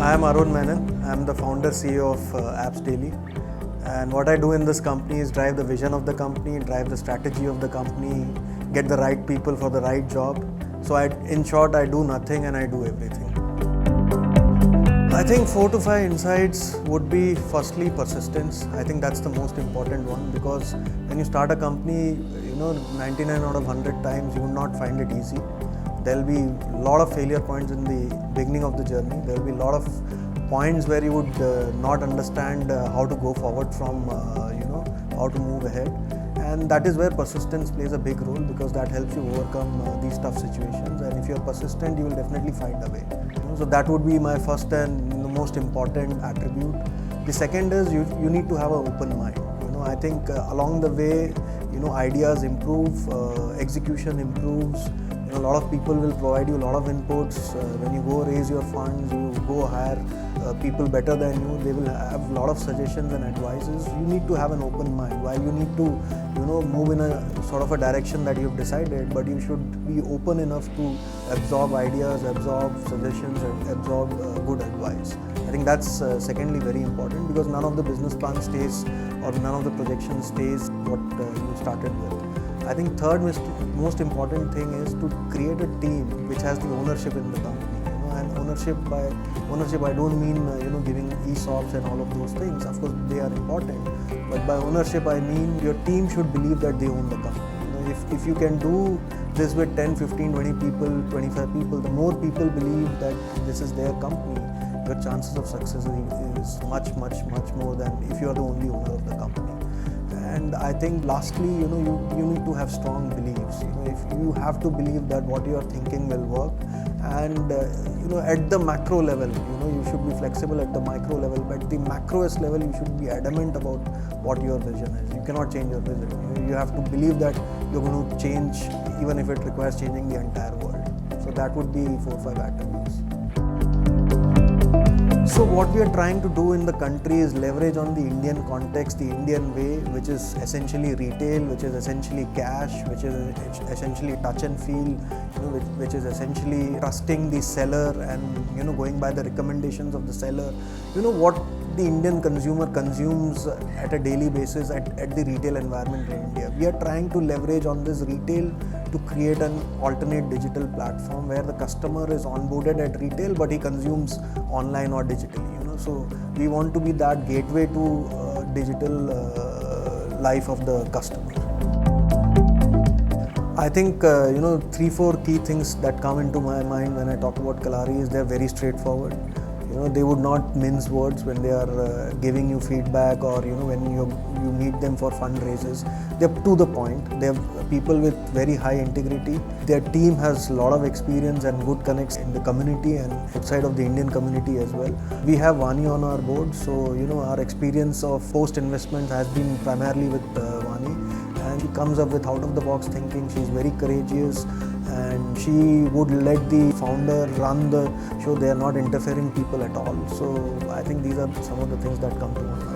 I am Arun Menon. I am the founder CEO of AppsDaily. And what I do in this company is drive the vision of the company, drive the strategy of the company, get the right people for the right job. So in short, I do nothing and I do everything. I think 4 to 5 insights would be firstly persistence. I think that's the most important one, because when you start a company, 99 out of 100 times you will not find it easy. There will be a lot of failure points in the beginning of the journey. There will be a lot of points where you would not understand how to go forward from, how to move ahead. And that is where persistence plays a big role, because that helps you overcome these tough situations. And if you're persistent, you will definitely find a way. So that would be my first and the most important attribute. The second is you need to have an open mind. I think along the way, ideas improve, execution improves. A lot of people will provide you a lot of inputs. When you go raise your funds, you go hire people better than you, they will have a lot of suggestions and advices. You need to have an open mind. While you need to, move in a sort of a direction that you've decided, but you should be open enough to absorb ideas, absorb suggestions, and absorb good advice. I think that's secondly very important, because none of the business plan stays or none of the projection stays what you started with. I think third most important thing is to create a team which has the ownership in the company. And ownership I don't mean giving ESOPs and all of those things. Of course they are important, but by ownership I mean your team should believe that they own the company. If you can do this with 10, 15, 20 people, 25 people, the more people believe that this is their company, your chances of success is much more than if you are the only owner of the company. And I think lastly, you need to have strong beliefs. If you have to believe that what you are thinking will work, and at the macro level, you should be flexible at the micro level, but at the macroest level, you should be adamant about what your vision is. You cannot change your vision. You have to believe that you're going to change, even if it requires changing the entire world. So that would be 4 or 5 attributes. So what we are trying to do in the country is leverage on the Indian context, the Indian way, which is essentially retail, which is essentially cash, which is essentially touch and feel, which is essentially trusting the seller and going by the recommendations of the seller. What the Indian consumer consumes at a daily basis at the retail environment in India. We are trying to leverage on this retail to create an alternate digital platform where the customer is onboarded at retail, but he consumes online or digitally. So we want to be that gateway to digital life of the customer. I think 3-4 key things that come into my mind when I talk about Kalaari is they're very straightforward. They would not mince words when they are giving you feedback, or when you meet them for fundraisers. They're to the point. They're people with very high integrity. Their team has a lot of experience and good connects in the community and outside of the Indian community as well. We have Vani on our board, so our experience of post-investment has been primarily with Vani, and she comes up with out-of-the-box thinking. She's very courageous, and she would let the founder run the show. They are not interfering people at all. So I think these are some of the things that come to my mind.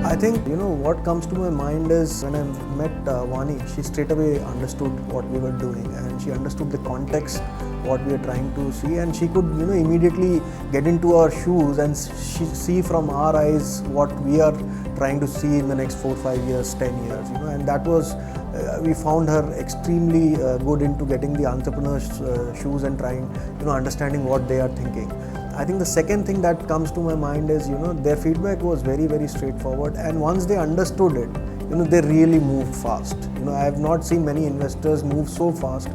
I think what comes to my mind is when I met Vani, she straight away understood what we were doing, and she understood the context, what we are trying to see, and she could immediately get into our shoes and see from our eyes what we are trying to see in the next 4, 5 years, 10 years, and that was we found her extremely good into getting the entrepreneur's shoes and trying, understanding what they are thinking. I think the second thing that comes to my mind is, their feedback was very, very straightforward, and once they understood it, they really moved fast. I have not seen many investors move so fast,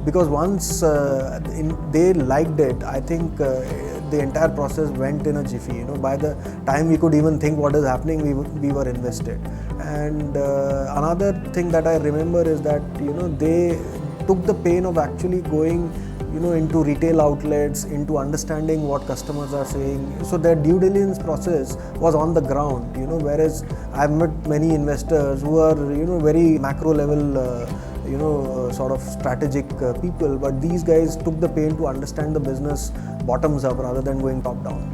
because once they liked it, I think the entire process went in a jiffy. By the time we could even think what is happening, we were invested. And another thing that I remember is that they took the pain of actually going into retail outlets, into understanding what customers are saying. So their due diligence process was on the ground, whereas I've met many investors who are, very macro level, sort of strategic people, but these guys took the pain to understand the business bottoms up rather than going top down.